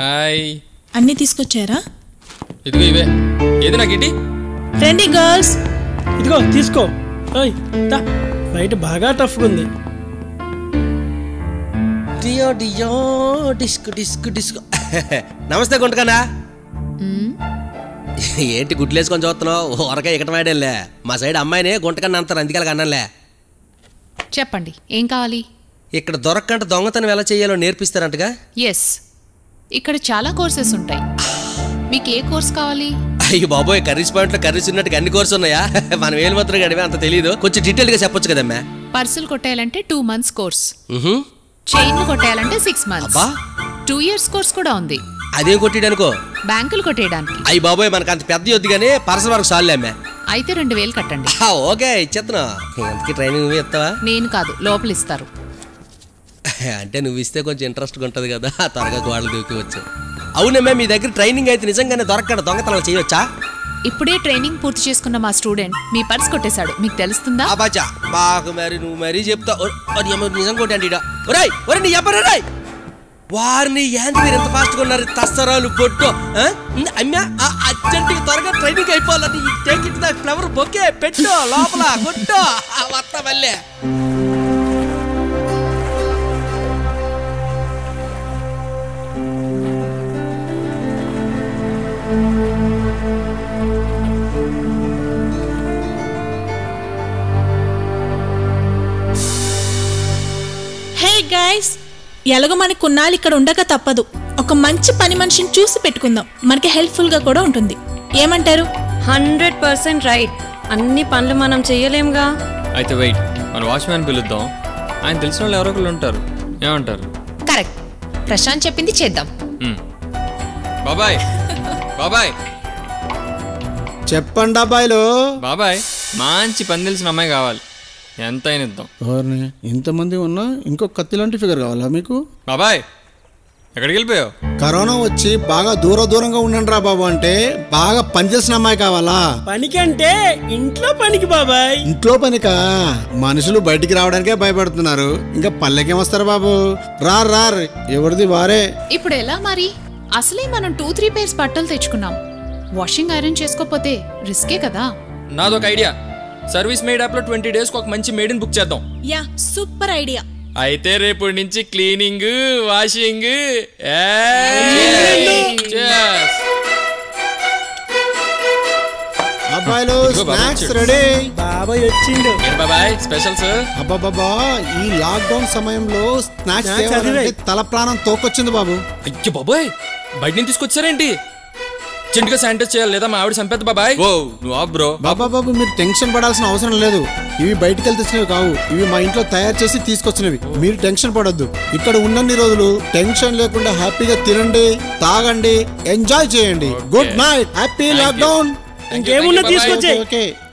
Hi. అన్నీ తీసుకొచ్చారా? ఇదిగో ఇవే. ఏది నాకేంటి? రండి గర్ల్స్. ఇదిగో తీసుకో. బయట బాగా టఫ్గా ఉంది. డియో డియో డిస్క్ డిస్క్ డిస్క్. నమస్తే గుంటకన్నా. ఏంటి గుడ్లేసుకొని చూస్తున్నావు? ఊరకాయ ఇకట వాడేలే. మా సైడ్ అమ్మాయినే గుంటకన్నా అంటారు, అందుకే అన్నలే. చెప్పండి, ఏం కావాలి? ఇక్కడ దొరక్కంట దొంగతనం ఎలా చేయాలో నేర్పిస్తారంటగా? ఎస్, ఇక్కడ చాలా కోర్సెస్ ఉంటాయి. మీకు ఏ కోర్స్ కావాలి? అయ్యో బాబోయ్, కర్రీస్ పాయింట్లో కర్రీస్ ఉన్నట్టుగా అన్ని కోర్సు ఉన్నాయా? మనం వేలు మాత్రం గడివే, అంత తెలీదు. కొంచెం డీటెయిల్గా చెప్పొచ్చు కదమ్మా. పర్సులు కొట్టేయాలంటే 2 months కోర్స్, చైన్లు కొట్టేయాలంటే 6 months, 2 years కోర్స్ కూడా ఉంది. అదేం కొట్టేయడానికో? బ్యాంకులు కొట్టేయడానికి. అయ్యి బాబోయ్, మనకు అంత పెద్ద వద్దు కానీ పర్సల వరకు సాల్లే అమ్మా. అయితే 2000 కట్టండి. ఓకే, ఇచ్చేస్తున్నా. ఎంతకి ట్రైనింగ్ నువ్వు ఇస్తావా? నేను కాదు, లోపల ఇస్తారు. అంటే నువ్వు ఇస్తే కొంచెం ఇంట్రెస్ట్గా ఉంటుంది కదా, త్వరగా గోడలు దూకివచ్చు. అవునమ్మా, మీ దగ్గర ట్రైనింగ్ అయితే నిజంగానే దొరకకుండా దొంగతనాలు చేయవచ్చా? ఇప్పుడే ట్రైనింగ్ పూర్తి చేసుకున్న మా స్టూడెంట్ మీ పర్స్ కొట్టేశాడు, మీకు తెలుస్తుందా? అబాచా, బాగా మరి నువ్వు మరీ చెప్తావు. నిజం కొట్టండి. నీ చెప్పరా వారిని ఏంటి మీరు ఎంత ఫాస్ట్గా ఉన్నారు? తస్తరాలు బొట్టు అమ్మా, అర్జెంట్గా త్వరగా ట్రైనింగ్ అయిపోవాలని take it the flower bouquet పెట్టు లోపల కొట్టు వస్తా మళ్ళీ. హే గైస్, ఎలాగో మనకు కొన్నాళ్ళు ఇక్కడ ఉండక తప్పదు. ఒక మంచి పని మనిషిని చూసి పెట్టుకుందాం, మనకి హెల్ప్ఫుల్ గా కూడా ఉంటుంది. ఏమంటారు? 100% రైట్. అన్ని పనులు మనం చెయ్యలేంగా. అయితే వెయిట్, మన వాచ్మ్యాన్ పిలుద్దాం. ఆయన తెలిసిన వాళ్ళు ఎవరో ఒకళ్ళు ఉంటారు. ఏమంటారు? కరెక్ట్, ప్రశాంత్ చెప్పింది చేద్దాం. బాబాయ్ బాబాయ్ చెప్పండి అబ్బాయిలు. బాబాయ్, మంచి పని తెలిసిన అమ్మాయి కావాలి, ఎంత అయినా ఇద్దాం. ఇంతమంది ఉన్నా ఇంకో కత్తి లాంటి ఫిగర్ కావాలా మీకు? బాబాయ్, ఎక్కడికి వెళ్ళిపోయావు? కరోనా వచ్చి బాగా దూరంగా ఉండండి రా బాబు అంటే బాగా పని చేసిన అమ్మాయి కావాలా? పనికంటే ఇంట్లో పనికి బాబాయ్. ఇంట్లో పనికా? మనుషులు బయటికి రావడానికే భయపడుతున్నారు, ఇంకా పల్లెకేం వస్తారు బాబు? రార్ ఎవరిది వారే. ఇప్పుడు ఎలా మరి? అసలే మనం 2-3 pairs బట్టలు తెచ్చుకున్నాం. వాషింగ్ ఐరన్ చేసుకోకపోతే రిస్కే కదా. నాదొక ఐడియా. సర్వీస్ మేడ్ యాప్ లో 20 days ఒక మంచి మేడ్ బుక్ చేద్దాం. Yeah, super idea. అయితే రేపు నుంచి క్లీనింగ్, వాషింగ్. అబ్బాయిలు స్నాక్స్ రెడీ. బాబాయ్ వచ్చిండు. బాబాయ్ స్పెషల్స్. అబ్బాబాబా, ఈ లాక్డౌన్ సమయంలో స్నాక్స్ తల ప్రాణం తోకొచ్చింది బాబు. అయ్యో బాబాయ్, బయట నుంచి తీసుకొచ్చారేంటి? చెండుగా శానిటైజ్ చేయాలి, లేదా మా ఆవిడ సంపేద్ద బాబాయ్. ఓ నువ్వు ఆఫ్ బ్రో. బాబు మీరు టెన్షన్ పడాల్సిన అవసరం లేదు. ఇవి బయటికి వెళ్ళి తెచ్చినవి కావు, ఇవి మా ఇంట్లో తయారు చేసి తీసుకొచ్చినవి. మీరు టెన్షన్ పడొద్దు. ఇక్కడ ఉన్నన్ని రోజులు టెన్షన్ లేకుండా హ్యాపీగా తినండి, తాగండి, ఎంజాయ్ చేయండి. Good night, happy lockdown. ఇంకేమున్నా తీసుకొచ్చే. ఓకే.